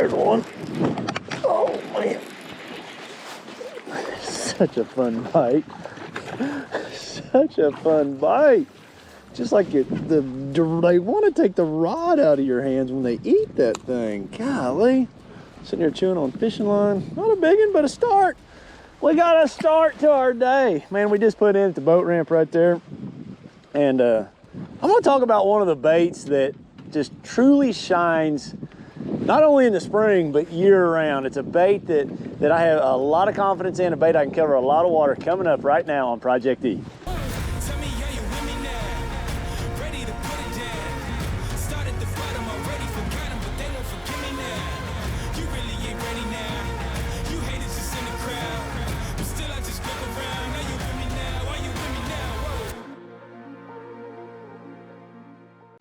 There's one. Oh man. Such a fun bite. Such a fun bite. Just like they want to take the rod out of your hands when they eat that thing. Golly. Sitting there chewing on fishing line. Not a big one, but a start. We got a start to our day. Man, we just put in at the boat ramp right there. And I'm going to talk about one of the baits that just truly shines, not only in the spring, but year round. It's a bait that I have a lot of confidence in, a bait I can cover a lot of water, coming up right now on Project E.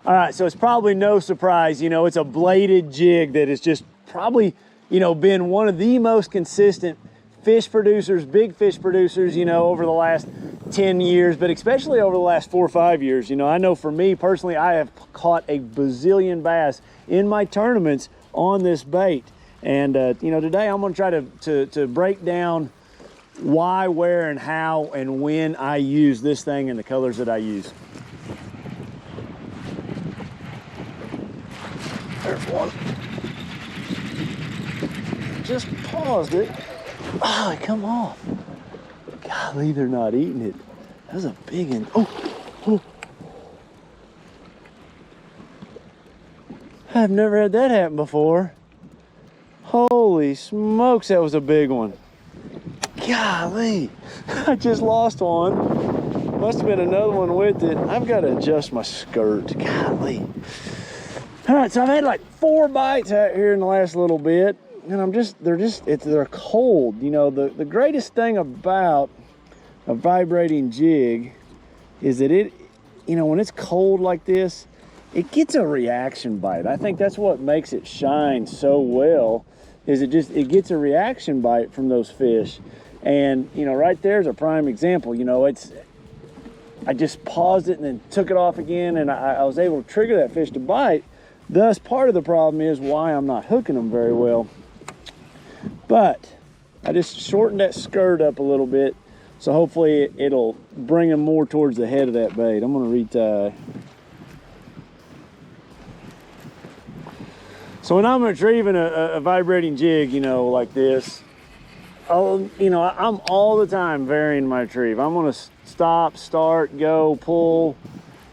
All right, so it's probably no surprise, you know, it's a bladed jig that has just probably, you know, been one of the most consistent fish producers, big fish producers, you know, over the last 10 years, but especially over the last 4 or 5 years. You know, I know for me personally, I have caught a bazillion bass in my tournaments on this bait. And, you know, today I'm gonna try to break down why, where, and how, and when I use this thing and the colors that I use. There's one. Just paused it. Oh, it come off. Golly, they're not eating it. That was a big one. Oh. I've never had that happen before. Holy smokes, that was a big one. Golly, I just lost one. Must have been another one with it. I've got to adjust my skirt. Golly. All right, so I've had like 4 bites out here in the last little bit, and they're cold. You know, the greatest thing about a vibrating jig is that it, you know, when it's cold like this, it gets a reaction bite. I think that's what makes it shine so well, is it gets a reaction bite from those fish. And, you know, right there's a prime example. You know, I just paused it and then took it off again, and I was able to trigger that fish to bite. Thus, part of the problem is why I'm not hooking them very well. But I just shortened that skirt up a little bit, so hopefully it'll bring them more towards the head of that bait. I'm going to retie. So when I'm retrieving a vibrating jig, you know, like this, you know, I'm all the time varying my retrieve. I'm going to stop, start, go, pull.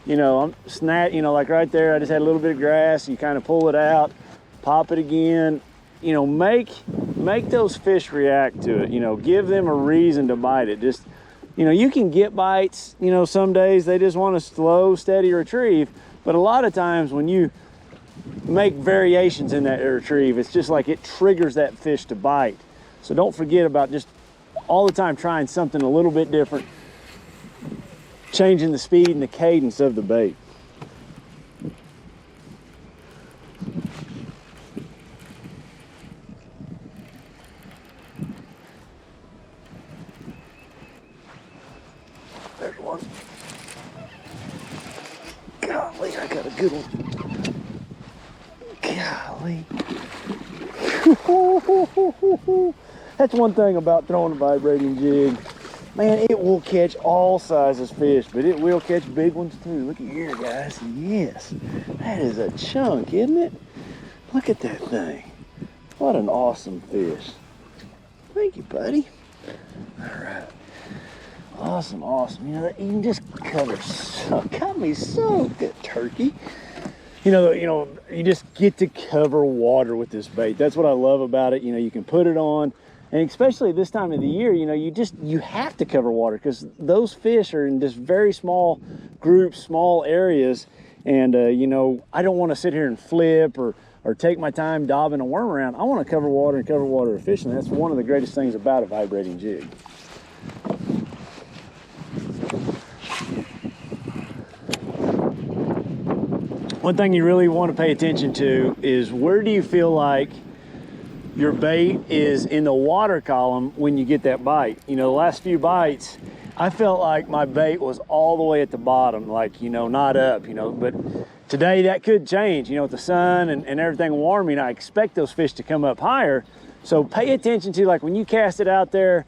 You know, I'm you know, like right there, I just had a little bit of grass. You kind of pull it out, pop it again. You know, make those fish react to it. You know, give them a reason to bite it. Just, you know, you can get bites. You know, some days they just want a slow, steady retrieve. But a lot of times when you make variations in that retrieve, it's just like it triggers that fish to bite. So don't forget about just all the time trying something a little bit different, changing the speed and the cadence of the bait. There's one. Golly, I got a good one. Golly. That's one thing about throwing a vibrating jig. Man, it will catch all sizes fish, but it will catch big ones too. Look at here, guys. Yes, that is a chunk, isn't it? Look at that thing. What an awesome fish. Thank you, buddy. All right. Awesome, awesome. You know, you can just cut me so good, turkey. You know, you just get to cover water with this bait. That's what I love about it. You know, you can put it on. And especially this time of the year, you know, you have to cover water because those fish are in just very small groups, small areas. And, you know, I don't want to sit here and flip or take my time dobbing a worm around. I want to cover water and cover water efficiently. That's one of the greatest things about a vibrating jig. One thing you really want to pay attention to is where do you feel like your bait is in the water column when you get that bite. You know, the last few bites, I felt like my bait was all the way at the bottom, like, you know, not up, you know, but Today that could change, you know, with the sun and everything warming. I expect those fish to come up higher. So pay attention to, like, when you cast it out there,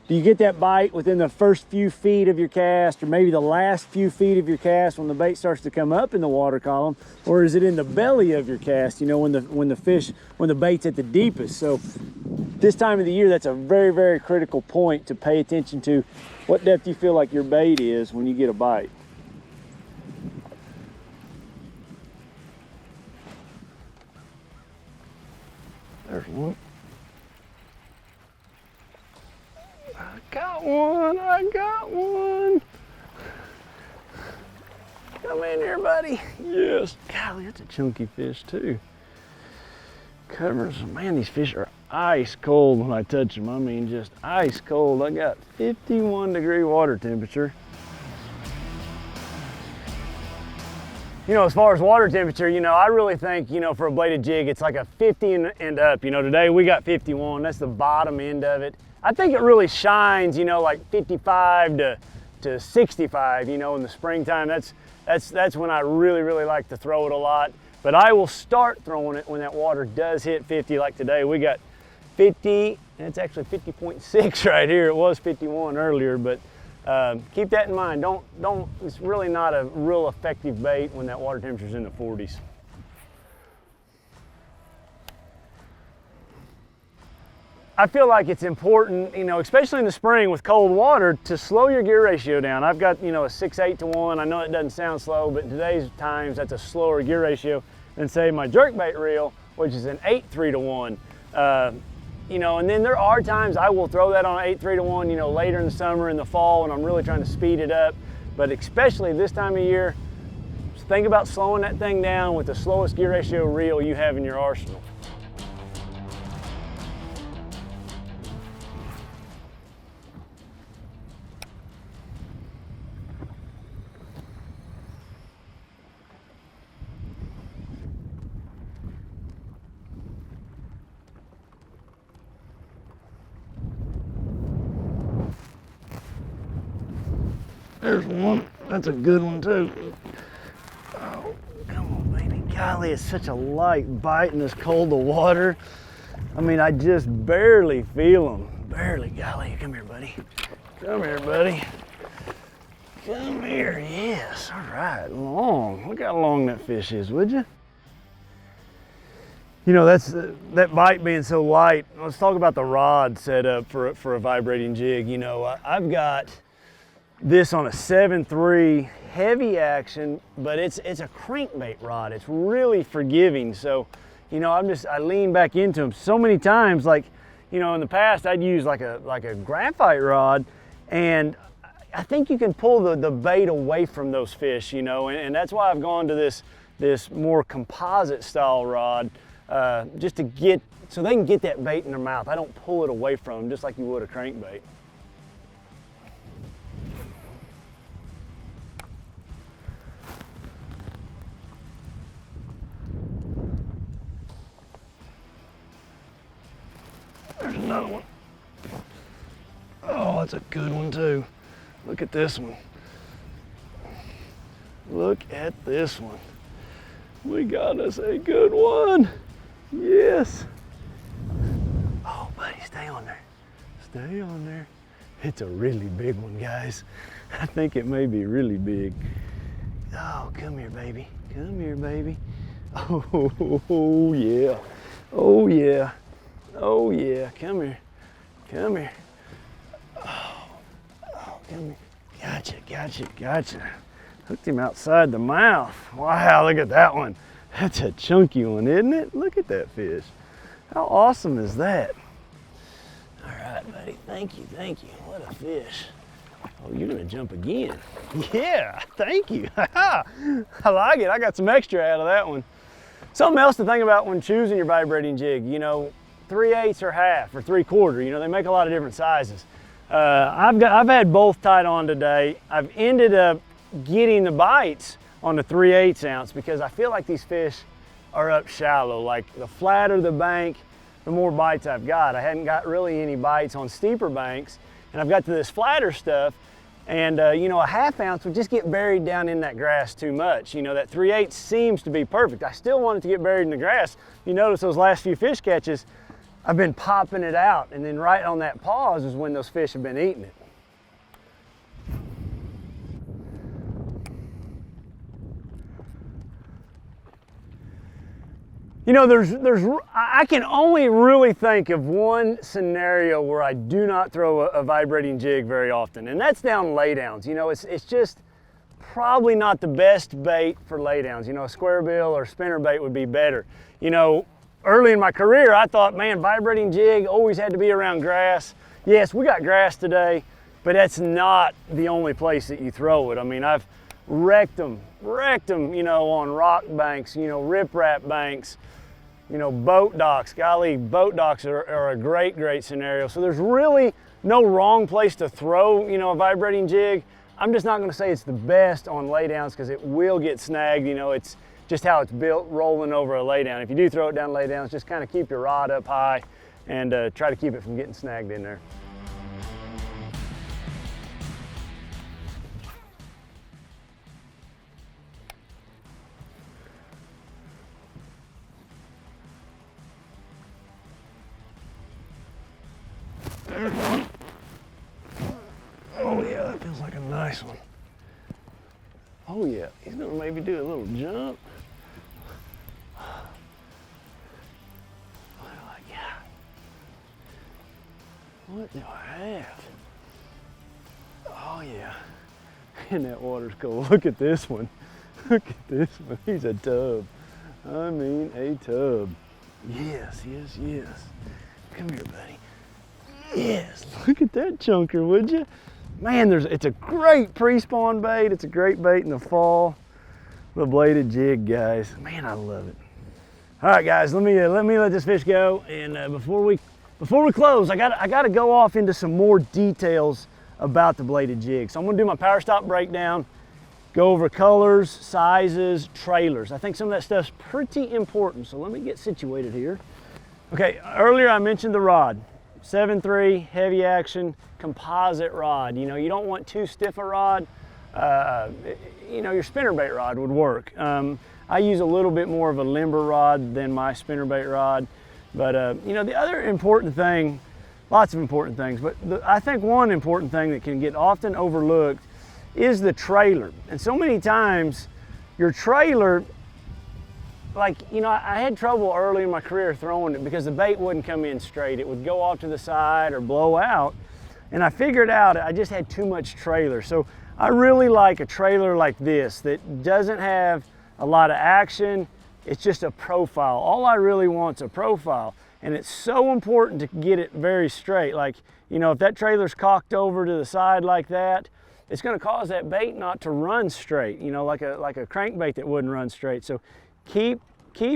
do you get that bite within the first few feet of your cast, or maybe the last few feet of your cast when the bait starts to come up in the water column, or is it in the belly of your cast, you know, when the bait's at the deepest? So this time of the year, that's a very, very critical point to pay attention to what depth you feel like your bait is when you get a bite. There's one. I got one. Come in here, buddy. Yes. Golly, that's a chunky fish too. Covers, man, these fish are ice cold when I touch them. I mean, just ice cold. I got 51-degree water temperature. You know, as far as water temperature, you know, I really think, you know, for a bladed jig, it's like a 50 and up. You know, today we got 51. That's the bottom end of it. I think it really shines, you know, like 55 to 65, you know, in the springtime. That's when I really like to throw it a lot. But I will start throwing it when that water does hit 50, like today. We got 50, and it's actually 50.6 right here. It was 51 earlier, but keep that in mind. It's really not a real effective bait when that water temperature is in the 40s. I feel like it's important, you know, especially in the spring with cold water, to slow your gear ratio down. I've got, you know, a 6/8 to 1. I know it doesn't sound slow, but in today's times, that's a slower gear ratio than, say, my jerkbait reel, which is an 8/3 to 1. You know, and then there are times I will throw that on an 8/3 to 1, you know, later in the summer, in the fall, when I'm really trying to speed it up. But especially this time of year, just think about slowing that thing down with the slowest gear ratio reel you have in your arsenal. There's one. That's a good one too. Oh, come on, baby. Golly, it's such a light bite in this cold of water. I mean, I just barely feel them. Barely. Golly, come here, buddy. Come here, buddy. Come here. Yes. All right. Long. Look how long that fish is, would you? You know, that's that bite being so light. Let's talk about the rod setup for a vibrating jig. You know, I've got this on a 7/3 heavy action, but it's a crankbait rod. It's really forgiving. So, you know, I lean back into them so many times. Like, you know, in the past I'd use like a graphite rod, and I think you can pull the bait away from those fish, you know, and that's why I've gone to this more composite style rod, just to get, so they can get that bait in their mouth. I don't pull it away from them just like you would a crankbait. There's another one. Oh, that's a good one too. Look at this one. Look at this one. We got us a good one. Yes. Oh, buddy, stay on there. Stay on there. It's a really big one, guys. I think it may be really big. Oh, come here, baby. Come here, baby. Oh, yeah. Oh, yeah. Oh yeah, come here, come here. Oh, come here. Gotcha. Hooked him outside the mouth. Wow, look at that one. That's a chunky one, isn't it? Look at that fish. How awesome is that? All right, buddy, thank you. What a fish. Oh, you're gonna jump again. Yeah, thank you. I like it, I got some extra out of that one. Something else to think about when choosing your vibrating jig, you know, 3/8 or half or 3/4, you know, they make a lot of different sizes. I've had both tied on today. I've ended up getting the bites on the 3/8 ounce because I feel like these fish are up shallow. Like, the flatter the bank, the more bites I've got. I hadn't got really any bites on steeper banks, and I've got to this flatter stuff, And you know, a 1/2 ounce would just get buried down in that grass too much. You know, that 3/8 seems to be perfect. I still want it to get buried in the grass. You notice those last few fish catches, I've been popping it out, and then right on that pause is when those fish have been eating it. You know, I can only really think of one scenario where I do not throw a vibrating jig very often, and that's down laydowns. You know, it's just probably not the best bait for laydowns. You know, a square bill or spinner bait would be better. You know, early in my career, I thought, man, vibrating jig always had to be around grass. Yes, we got grass today, but that's not the only place that you throw it. I mean, I've wrecked them, you know, on rock banks, you know, riprap banks, you know, boat docks. Golly, boat docks are a great scenario. So there's really no wrong place to throw, you know, a vibrating jig. I'm just not gonna say it's the best on laydowns because it will get snagged. You know, it's just how it's built, rolling over a laydown. If you do throw it down laydowns, just kind of keep your rod up high and try to keep it from getting snagged in there. Oh yeah, that feels like a nice one. Oh yeah, he's gonna maybe do a little jump. What do I got? What do I have? Oh yeah, and that water's cold. Look at this one. Look at this one. He's a tub. I mean a tub. Yes, yes, yes. Come here, buddy. Yes, look at that chunker, would you? Man, it's a great pre-spawn bait. It's a great bait in the fall. The bladed jig, guys. Man, I love it. All right, guys, let me let this fish go. And before we close, I gotta go off into some more details about the bladed jig. So I'm gonna do my power stop breakdown, go over colors, sizes, trailers. I think some of that stuff's pretty important. So let me get situated here. Okay, earlier I mentioned the rod. 7.3 heavy action composite rod. You know, you don't want too stiff a rod. You know, your spinnerbait rod would work. I use a little bit more of a limber rod than my spinnerbait rod. But you know, the other important thing, lots of important things, but I think one important thing that can get often overlooked is the trailer. And so many times your trailer, like, you know, I had trouble early in my career throwing it because the bait wouldn't come in straight. It would go off to the side or blow out. And I figured out I just had too much trailer. So I really like a trailer like this that doesn't have a lot of action. It's just a profile. All I really want is a profile. And it's so important to get it very straight. Like, you know, if that trailer's cocked over to the side like that, it's gonna cause that bait not to run straight, you know, like a crankbait that wouldn't run straight. So keep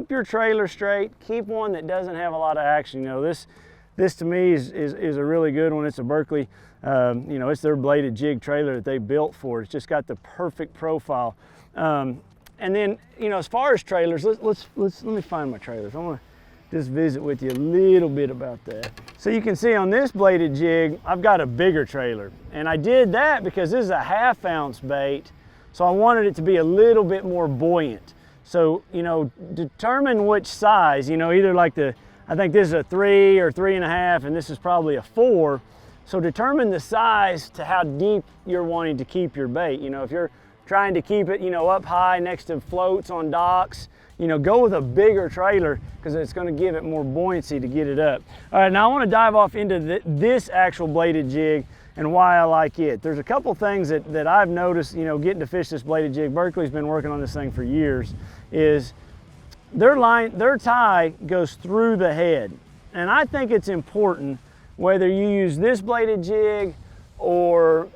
your trailer straight. Keep one that doesn't have a lot of action. You know, this to me is a really good one. It's a Berkley, you know, it's their bladed jig trailer that they built for it. It's just got the perfect profile. And then, you know, as far as trailers, let me find my trailers. I want to just visit with you a little bit about that. So you can see on this bladed jig, I've got a bigger trailer. And I did that because this is a 1/2 ounce bait. So I wanted it to be a little bit more buoyant. So, you know, determine which size, you know, either like I think this is a 3 or 3.5, and this is probably a 4. So determine the size to how deep you're wanting to keep your bait. You know, if you're trying to keep it, you know, up high next to floats on docks, you know, go with a bigger trailer because it's going to give it more buoyancy to get it up. All right, now I want to dive off into this actual bladed jig and why I like it. There's a couple things that I've noticed, you know, getting to fish this bladed jig. Berkley's been working on this thing for years. Is their tie goes through the head. And I think it's important whether you use this bladed jig or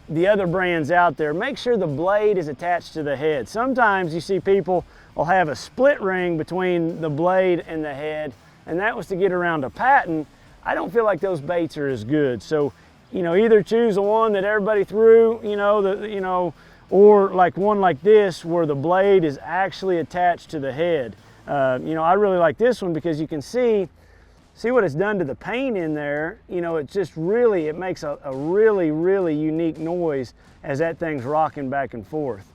the other brands out there, make sure the blade is attached to the head. Sometimes you see people will have a split ring between the blade and the head, and that was to get around a patent. I don't feel like those baits are as good. So, you know, either choose the one that everybody threw, you know, or like one like this where the blade is actually attached to the head. You know, I really like this one because you can see see what it's done to the paint in there. You know, it just really, it makes a really, really unique noise as that thing's rocking back and forth.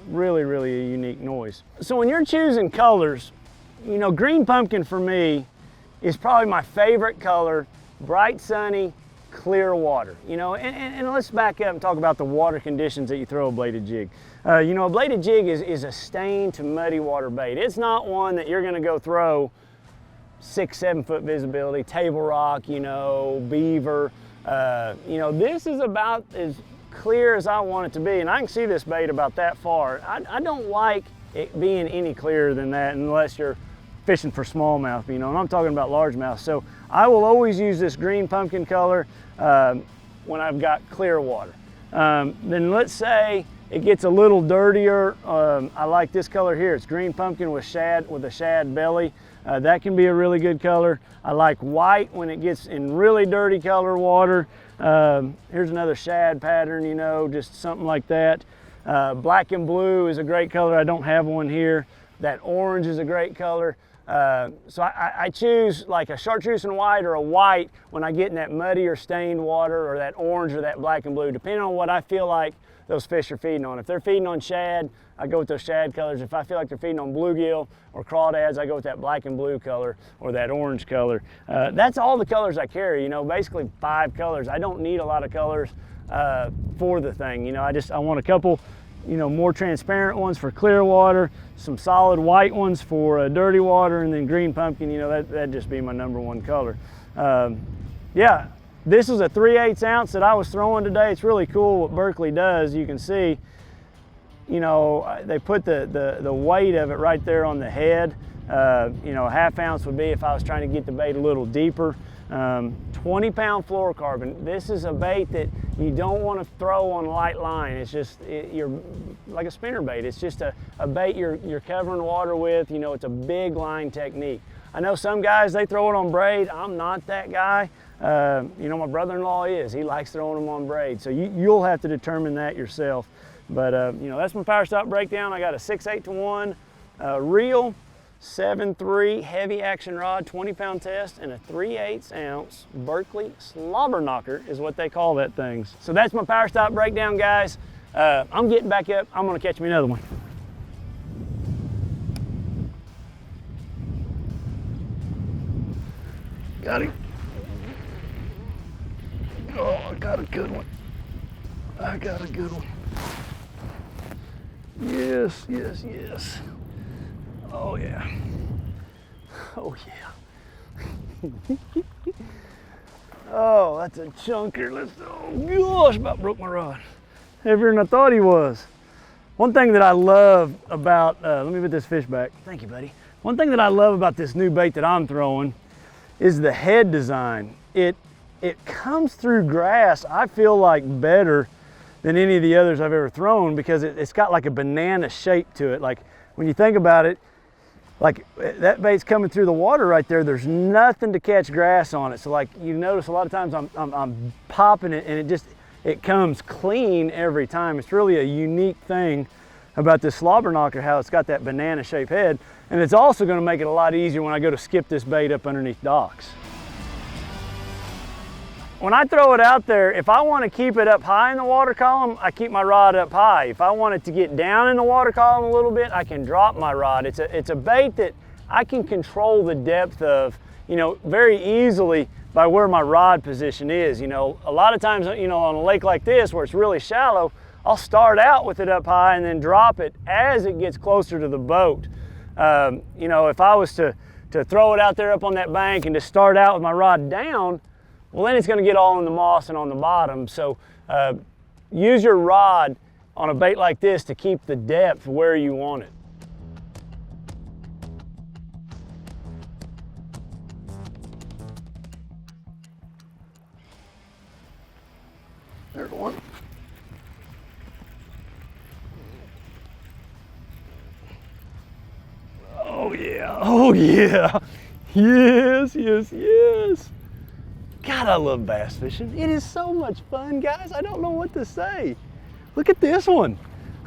Really, really a unique noise. So when you're choosing colors, you know, green pumpkin for me is probably my favorite color. Bright, sunny, clear water. You know, and let's back up and talk about the water conditions that you throw a bladed jig. You know, a bladed jig is a stain to muddy water bait. It's not one that you're gonna go throw 6-7 foot visibility, table rock, you know, beaver. You know, this is about as clear as I want it to be, and I can see this bait about that far. I don't like it being any clearer than that unless you're fishing for smallmouth, you know, and I'm talking about largemouth. So I will always use this green pumpkin color when I've got clear water. Then let's say it gets a little dirtier. I like this color here. It's green pumpkin with a shad belly. That can be a really good color. I like white when it gets in really dirty color water. Here's another shad pattern, you know, just something like that. Black and blue is a great color. I don't have one here. That orange is a great color. So I choose like a chartreuse and white or a white when I get in that muddy or stained water, or that orange or that black and blue, depending on what I feel like those fish are feeding on. If they're feeding on shad, I go with those shad colors. If I feel like they're feeding on bluegill or crawdads, I go with that black and blue color or that orange color. That's all the colors I carry, you know, basically 5 colors. I don't need a lot of colors for the thing. You know, I want a couple, you know, more transparent ones for clear water, some solid white ones for dirty water, and then green pumpkin, you know, that'd just be my #1 color. Yeah, this is a 3/8 ounce that I was throwing today. It's really cool what Berkeley does. You can see, you know, they put the weight of it right there on the head. You know, a 1/2 ounce would be if I was trying to get the bait a little deeper. 20-pound fluorocarbon. This is a bait that you don't want to throw on a light line. It's just, you're like a spinner bait. It's just a bait you're covering water with. You know, it's a big line technique. I know some guys, they throw it on braid. I'm not that guy. You know, my brother-in-law is. He likes throwing them on braid. So you'll have to determine that yourself. But, you know, that's my power stop breakdown. I got a 6/8-to-1 reel, 7.3 heavy action rod, 20-pound test, and a 3/8 ounce Berkeley slobber knocker is what they call that thing. So that's my power stop breakdown, guys. I'm getting back up. I'm gonna catch me another one. Got him. Oh, I got a good one. I got a good one. Yes, yes, yes. Oh yeah. Oh yeah. Oh, that's a chunker. Oh gosh, about broke my rod. Heavier than I thought he was. One thing that I love about, let me put this fish back. Thank you, buddy. One thing that I love about this new bait that I'm throwing is the head design. It comes through grass, I feel like, better than any of the others I've ever thrown, because it's got like a banana shape to it. Like when you think about it, like that bait's coming through the water right there, there's nothing to catch grass on it. So like you notice a lot of times I'm popping it and it comes clean every time. It's really a unique thing about this slobber knocker, how it's got that banana shaped head. And it's also gonna make it a lot easier when I go to skip this bait up underneath docks. When I throw it out there, if I want to keep it up high in the water column, I keep my rod up high. If I want it to get down in the water column a little bit, I can drop my rod. It's a bait that I can control the depth of, you know, very easily by where my rod position is. You know, a lot of times, you know, on a lake like this where it's really shallow, I'll start out with it up high and then drop it as it gets closer to the boat. You know, if I was to throw it out there up on that bank and to start out with my rod down, well, then it's going to get all in the moss and on the bottom. So use your rod on a bait like this to keep the depth where you want it. There's one. Oh yeah, oh yeah. Yes, yes, yes. God, I love bass fishing. It is so much fun, guys. I don't know what to say. Look at this one.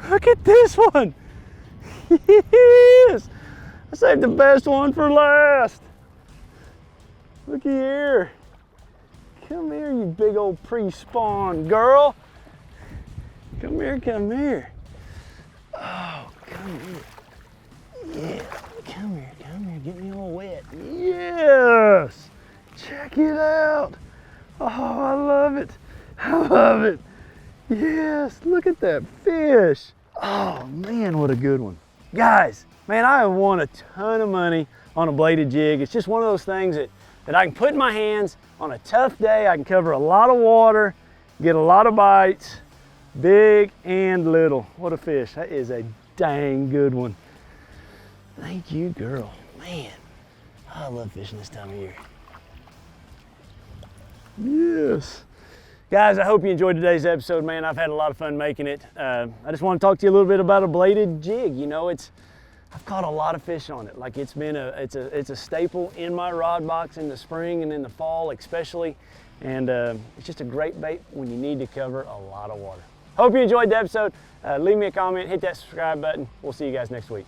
Look at this one. Yes. I saved the best one for last. Looky here. Come here, you big old pre-spawn girl. Come here, come here. Oh, come here. Yeah, come here, get me all wet. Yes! Check it out. Oh, I love it. I love it. Yes, look at that fish. Oh man, what a good one. Guys, man, I have won a ton of money on a bladed jig. It's just one of those things that I can put in my hands on a tough day. I can cover a lot of water, get a lot of bites, big and little. What a fish. That is a dang good one. Thank you, girl. Man, I love fishing this time of year. Yes. Guys, I hope you enjoyed today's episode, man. I've had a lot of fun making it. I just want to talk to you a little bit about a bladed jig. You know, I've caught a lot of fish on it. Like it's a staple in my rod box in the spring and in the fall especially. And it's just a great bait when you need to cover a lot of water. Hope you enjoyed the episode. Leave me a comment, hit that subscribe button. We'll see you guys next week.